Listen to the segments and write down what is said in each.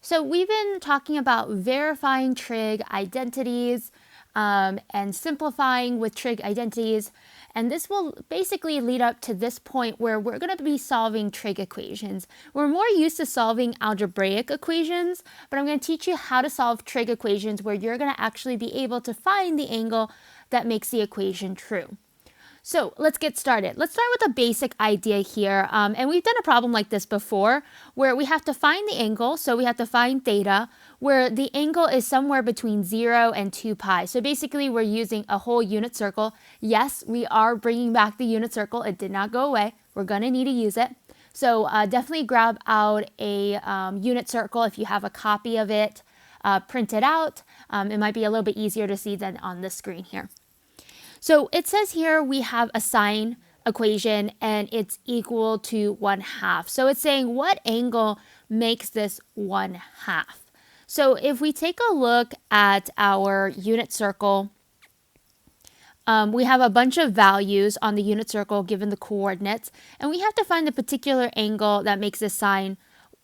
So we've been talking about verifying trig identities and simplifying with trig identities. And this will basically lead up to this point where we're going to be solving trig equations. We're more used to solving algebraic equations, but I'm going to teach you how to solve trig equations where you're going to actually be able to find the angle that makes the equation true. So let's get started. Let's start with a basic idea here. And we've done a problem like this before where we have to find the angle. So we have to find theta where the angle is somewhere between 0 and 2 pi. So basically we're using a whole unit circle. Yes, we are bringing back the unit circle. It did not go away. We're going to need to use it. So definitely grab out a unit circle if you have a copy of it. Print it out. It might be a little bit easier to see than on the screen here. So it says here we have a sine equation and it's equal to 1/2. So it's saying what angle makes this 1/2. So if we take a look at our unit circle, we have a bunch of values on the unit circle given the coordinates, and we have to find the particular angle that makes this sine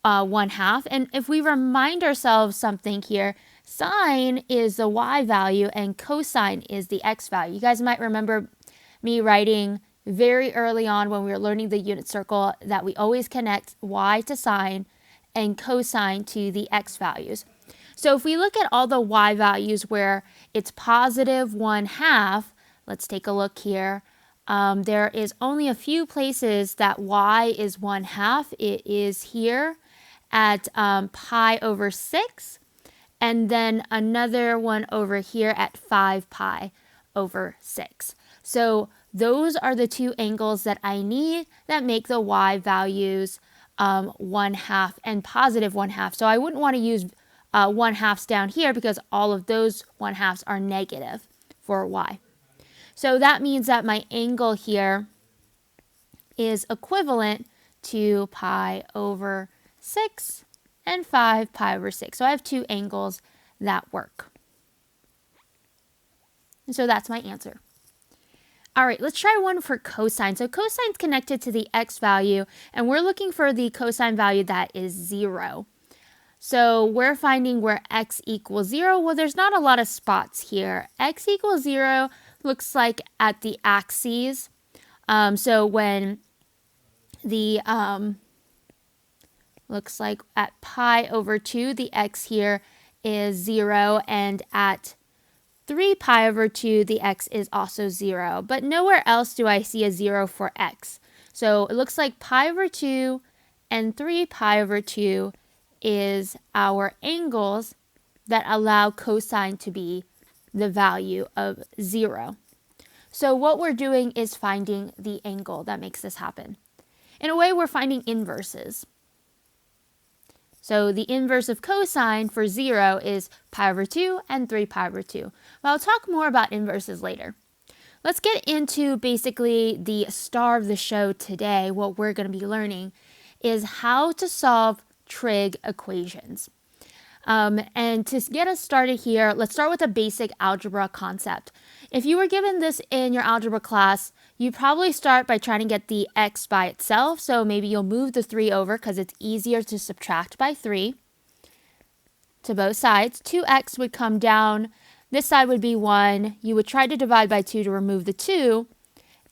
1/2. And if we remind ourselves something here, sine is the y value and cosine is the x value. You guys might remember me writing very early on when we were learning the unit circle that we always connect y to sine and cosine to the x values. So if we look at all the y values where it's positive 1/2, let's take a look here. There is only a few places that y is 1/2. It is here at pi over 6, and then another one over here at 5 pi over 6. So those are the two angles that I need that make the y values 1/2 and positive 1/2. So I wouldn't want to use 1/2s down here because all of those 1/2s are negative for y. So that means that my angle here is equivalent to pi over 6 and 5 pi over 6. So I have two angles that work. And so that's my answer. All right, let's try one for cosine. So cosine's connected to the x value, and we're looking for the cosine value that is 0. So we're finding where x equals 0. Well, there's not a lot of spots here. X equals 0 looks like at the axes. So when the looks like at pi over 2, the x here is 0, and at 3 pi over 2, the x is also 0. But nowhere else do I see a 0 for x. So it looks like pi over 2 and 3 pi over 2 is our angles that allow cosine to be the value of 0. So what we're doing is finding the angle that makes this happen. In a way, we're finding inverses. So the inverse of cosine for 0 is pi over 2 and 3 pi over 2. But I'll talk more about inverses later. Let's get into basically the star of the show today. What we're going to be learning is how to solve trig equations. And to get us started here, let's start with a basic algebra concept. If you were given this in your algebra class, you probably start by trying to get the x by itself. So maybe you'll move the 3 over because it's easier to subtract by 3 to both sides. 2x would come down. This side would be 1. You would try to divide by 2 to remove the 2.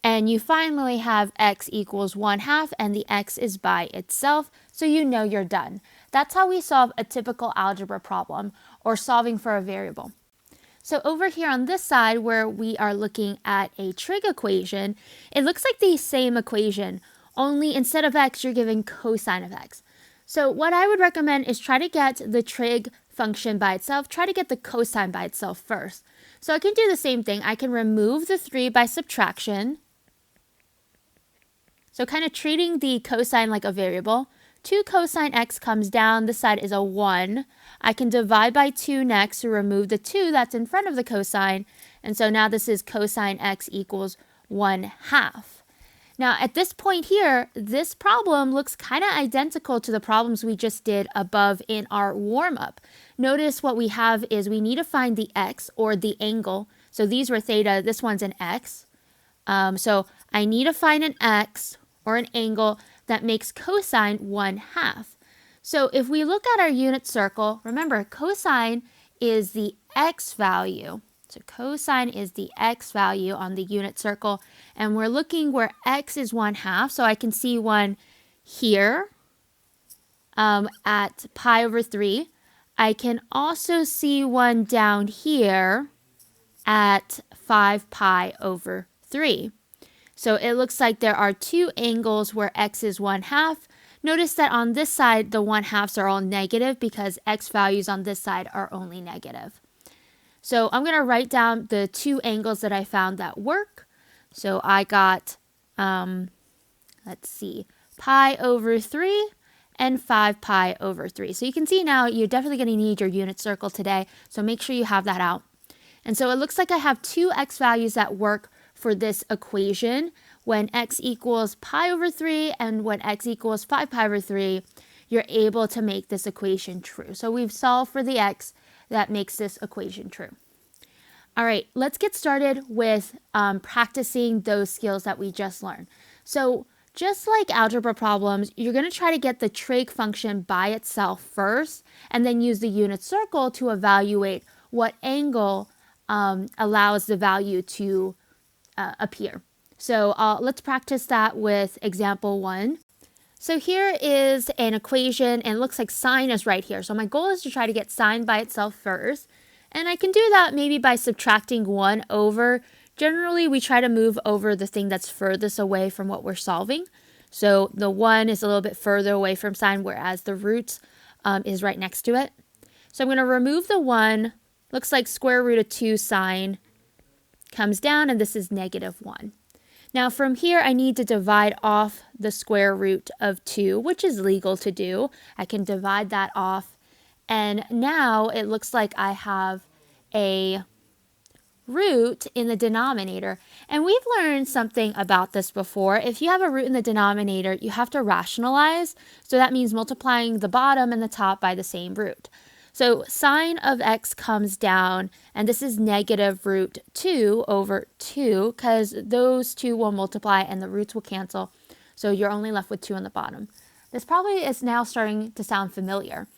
And you finally have x equals 1/2, and the x is by itself, so you know you're done. That's how we solve a typical algebra problem, or solving for a variable. So over here on this side, where we are looking at a trig equation, it looks like the same equation, only instead of x, you're given cosine of x. So what I would recommend is try to get the trig function by itself, try to get the cosine by itself first. So I can do the same thing. I can remove the 3 by subtraction. So kind of treating the cosine like a variable. 2 cosine x comes down. This side is a 1. I can divide by 2 next to remove the 2 that's in front of the cosine. And so now this is cosine x equals 1/2. Now at this point here, this problem looks kind of identical to the problems we just did above in our warm-up. Notice what we have is we need to find the x, or the angle. So these were theta, this one's an x. So I need to find an x, or an angle that makes cosine 1/2. So if we look at our unit circle, remember cosine is the x value. So cosine is the x value on the unit circle, and we're looking where x is 1/2. So I can see one here at pi over 3. I can also see one down here at 5 pi over 3. So it looks like there are two angles where x is 1/2. Notice that on this side, the 1/2s are all negative because x values on this side are only negative. So I'm going to write down the two angles that I found that work. So I got, let's see, pi over 3 and 5 pi over 3. So you can see now you're definitely going to need your unit circle today. So make sure you have that out. And so it looks like I have two x values that work for this equation. When x equals pi over 3 and when x equals 5 pi over 3, you're able to make this equation true. So we've solved for the x that makes this equation true. All right, let's get started with practicing those skills that we just learned. So just like algebra problems, you're going to try to get the trig function by itself first, and then use the unit circle to evaluate what angle allows the value to appear. So let's practice that with example 1. So here is an equation, and it looks like sine is right here. So my goal is to try to get sine by itself first. And I can do that maybe by subtracting 1 over. Generally, we try to move over the thing that's furthest away from what we're solving. So the 1 is a little bit further away from sine, whereas the root is right next to it. So I'm going to remove the 1. Looks like square root of 2 sine comes down, and this is -1. Now from here, I need to divide off the square root of 2, which is legal to do. I can divide that off. And now it looks like I have a root in the denominator. And we've learned something about this before. If you have a root in the denominator, you have to rationalize. So that means multiplying the bottom and the top by the same root. So sine of x comes down, and this is -√2 over 2, because those two will multiply and the roots will cancel. So you're only left with 2 on the bottom. This probably is now starting to sound familiar.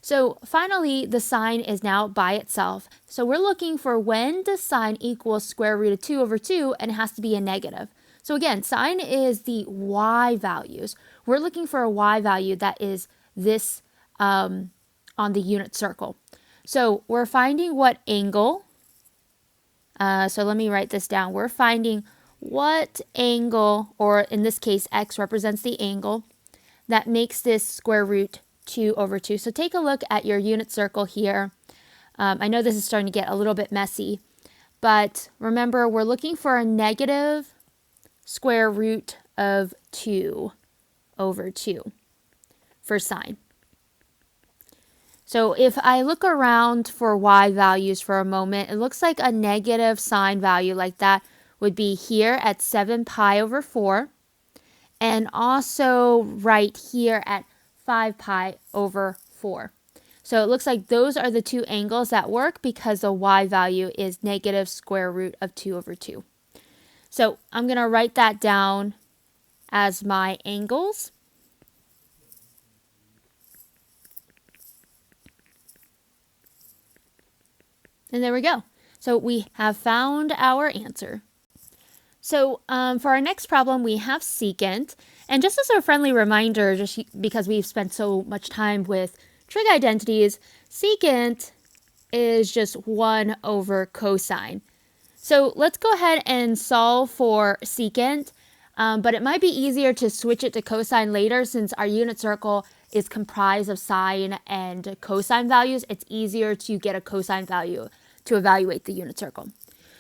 So finally, the sine is now by itself. So we're looking for when does sine equals square root of 2 over 2, and it has to be a negative. So again, sine is the y values. We're looking for a y value that is this on the unit circle. So we're finding what angle. So let me write this down. We're finding what angle, or in this case, x represents the angle that makes this square root 2 over 2. So take a look at your unit circle here. I know this is starting to get a little bit messy, but remember, we're looking for a negative square root of 2 over 2 for sine. So if I look around for y values for a moment, it looks like a negative sine value like that would be here at 7 pi over 4, and also right here at 5 pi over 4. So it looks like those are the two angles that work because the y value is negative square root of 2 over 2. So I'm going to write that down as my angles. And there we go. So we have found our answer. So for our next problem, we have secant. And just as a friendly reminder, just because we've spent so much time with trig identities, secant is just 1 over cosine. So let's go ahead and solve for secant, but it might be easier to switch it to cosine later since our unit circle is comprised of sine and cosine values. It's easier to get a cosine value to evaluate the unit circle.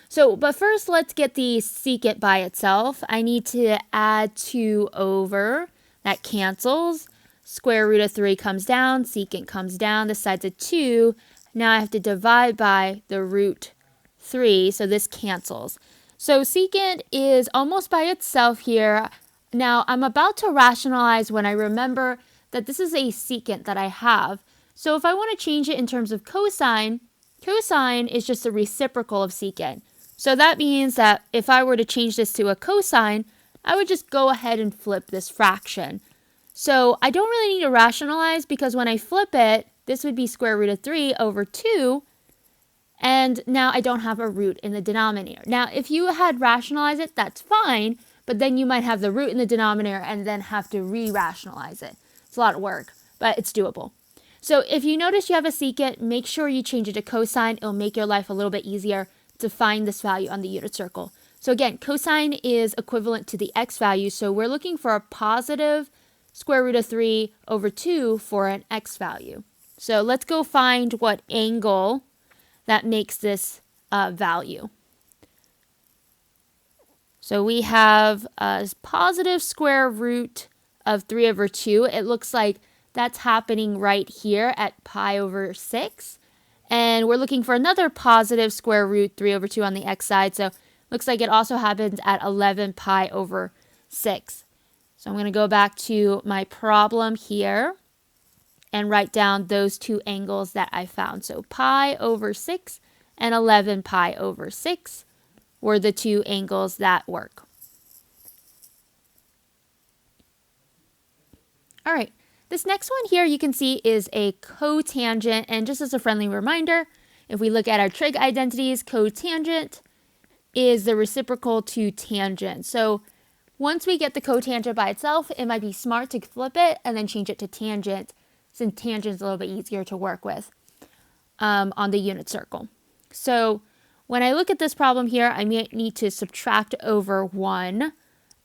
So, but first let's get the secant by itself. I need to add 2 over, that cancels. Square root of 3 comes down, secant comes down, this side's a 2. Now I have to divide by the root 3, so this cancels. So secant is almost by itself here. Now I'm about to rationalize when I remember that this is a secant that I have. So if I want to change it in terms of cosine, cosine is just the reciprocal of secant. So that means that if I were to change this to a cosine, I would just go ahead and flip this fraction. So I don't really need to rationalize because when I flip it, this would be square root of 3 over 2. And now I don't have a root in the denominator. Now, if you had rationalized it, that's fine. But then you might have the root in the denominator and then have to re-rationalize it. It's a lot of work, but it's doable. So if you notice you have a secant, make sure you change it to cosine. It'll make your life a little bit easier to find this value on the unit circle. So again, cosine is equivalent to the x value. So we're looking for a positive square root of 3 over 2 for an x value. So let's go find what angle that makes this value. So we have a positive square root of 3 over 2. It looks like that's happening right here at pi over 6. And we're looking for another positive square root 3 over 2 on the x side. So it looks like it also happens at 11 pi over 6. So I'm going to go back to my problem here and write down those two angles that I found. So pi over 6 and 11 pi over 6 were the two angles that work. All right, this next one here you can see is a cotangent, and just as a friendly reminder, if we look at our trig identities, cotangent is the reciprocal to tangent. So once we get the cotangent by itself, it might be smart to flip it and then change it to tangent, since tangent is a little bit easier to work with on the unit circle. So when I look at this problem here, I may need to subtract over 1.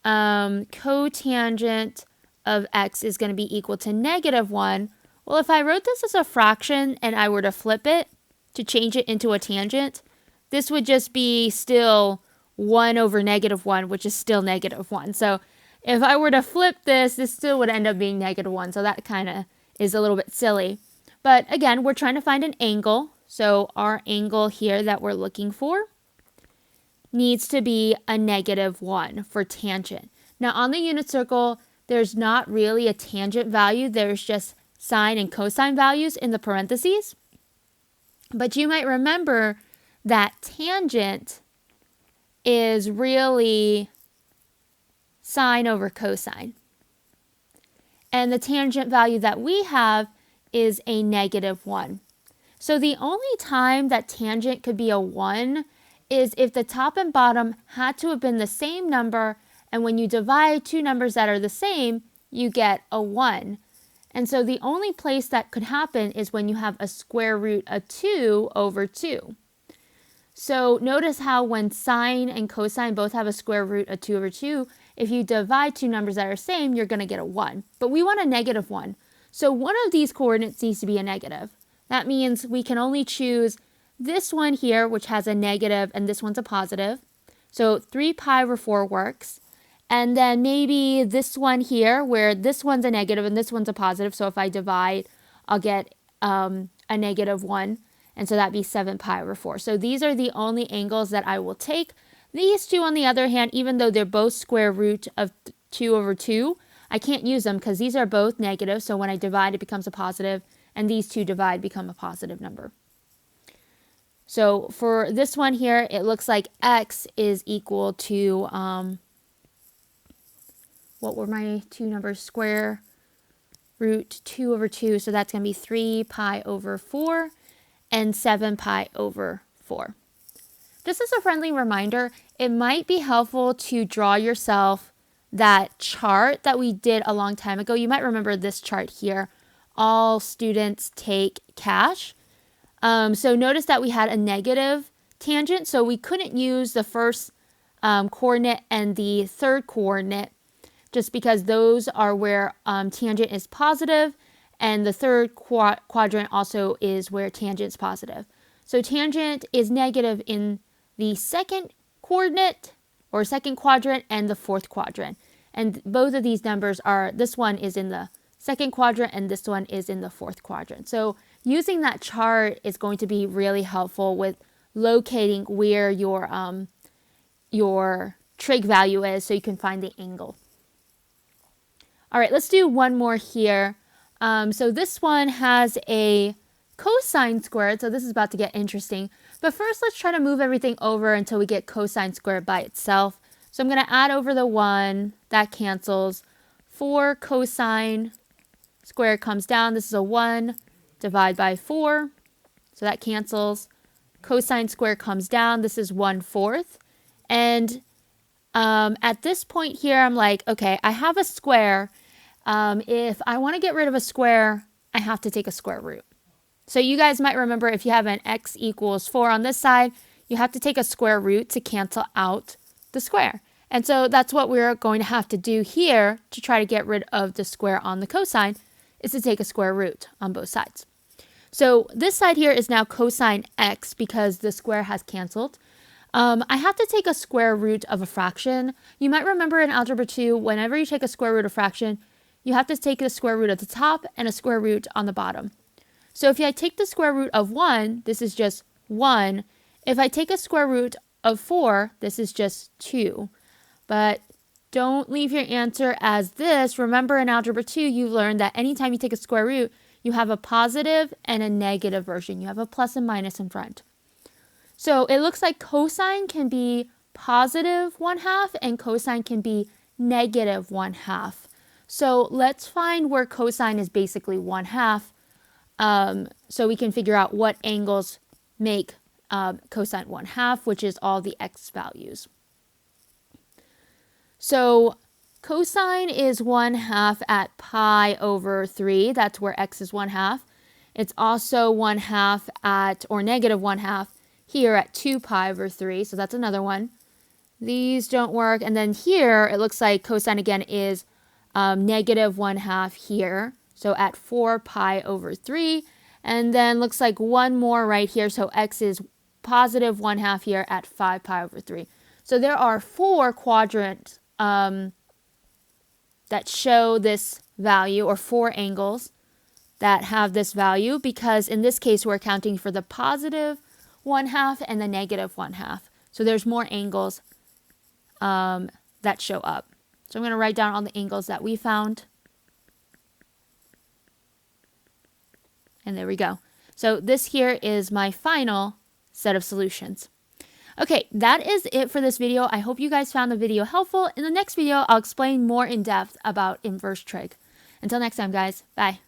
Cotangent of x is going to be equal to -1. Well, if I wrote this as a fraction and I were to flip it to change it into a tangent, this would just be still 1 over -1, which is still -1. So if I were to flip this, this still would end up being -1. So that kind of is a little bit silly. But again, we're trying to find an angle. So our angle here that we're looking for needs to be a -1 for tangent. Now on the unit circle, there's not really a tangent value. There's just sine and cosine values in the parentheses. But you might remember that tangent is really sine over cosine. And the tangent value that we have is a -1. So the only time that tangent could be a 1 is if the top and bottom had to have been the same number, and when you divide two numbers that are the same, you get a 1. And so the only place that could happen is when you have a square root of 2 over 2. So notice how when sine and cosine both have a square root of 2 over 2, if you divide two numbers that are same, you're going to get a 1. But we want a -1. So one of these coordinates needs to be a negative. That means we can only choose this one here, which has a negative, and this one's a positive. So 3 pi over 4 works. And then maybe this one here, where this one's a negative and this one's a positive. So if I divide, I'll get a -1. And so that'd be 7 pi over 4. So these are the only angles that I will take. These two, on the other hand, even though they're both square root of 2 over 2, I can't use them because these are both negative. So when I divide, it becomes a positive. And these two divide, become a positive number. So for this one here, it looks like x is equal to, what were my two numbers? Square root 2 over 2. So that's going to be 3 pi over 4 and 7 pi over 4. Just as a friendly reminder, it might be helpful to draw yourself that chart that we did a long time ago. You might remember this chart here. All students take cash. So notice that we had a negative tangent, so we couldn't use the first coordinate and the third coordinate just because those are where tangent is positive, and the third quadrant also is where tangent is positive. So tangent is negative in the second coordinate or second quadrant and the fourth quadrant. And both of these numbers are, this one is in the second quadrant and this one is in the fourth quadrant. So using that chart is going to be really helpful with locating where your trig value is so you can find the angle. All right, let's do one more here. So this one has a cosine squared, so this is about to get interesting. But first, let's try to move everything over until we get cosine squared by itself. So I'm going to add over the 1, that cancels. 4 cosine squared comes down. This is a 1. Divide by 4. So that cancels. Cosine squared comes down. This is 1/4. And at this point here, I'm like, okay, I have a square. If I want to get rid of a square, I have to take a square root. So you guys might remember if you have an x equals 4 on this side, you have to take a square root to cancel out the square. And so that's what we're going to have to do here to try to get rid of the square on the cosine, is to take a square root on both sides. So this side here is now cosine x because the square has canceled. I have to take a square root of a fraction. You might remember in Algebra 2, whenever you take a square root of fraction, you have to take the square root at the top and a square root on the bottom. So if I take the square root of 1, this is just 1. If I take a square root of 4, this is just 2. But don't leave your answer as this. Remember in Algebra 2, you learned that anytime you take a square root, you have a positive and a negative version. You have a plus and minus in front. So it looks like cosine can be positive 1/2 and cosine can be negative 1/2. So let's find where cosine is basically 1/2 so we can figure out what angles make cosine 1/2, which is all the x values. So cosine is 1/2 at pi over 3. That's where x is 1/2. It's also 1/2 at, or negative 1/2 here at 2 pi over 3. So that's another one. These don't work. And then here, it looks like cosine again is negative 1/2 here. So at 4 pi over 3. And then looks like one more right here. So x is positive 1/2 here at 5 pi over 3. So there are 4 quadrants that show this value, or 4 angles that have this value, because in this case we're accounting for the positive 1/2 and the negative 1/2. So there's more angles that show up. So I'm going to write down all the angles that we found. And there we go. So this here is my final set of solutions. Okay, that is it for this video. I hope you guys found the video helpful. In the next video, I'll explain more in depth about inverse trig. Until next time, guys. Bye.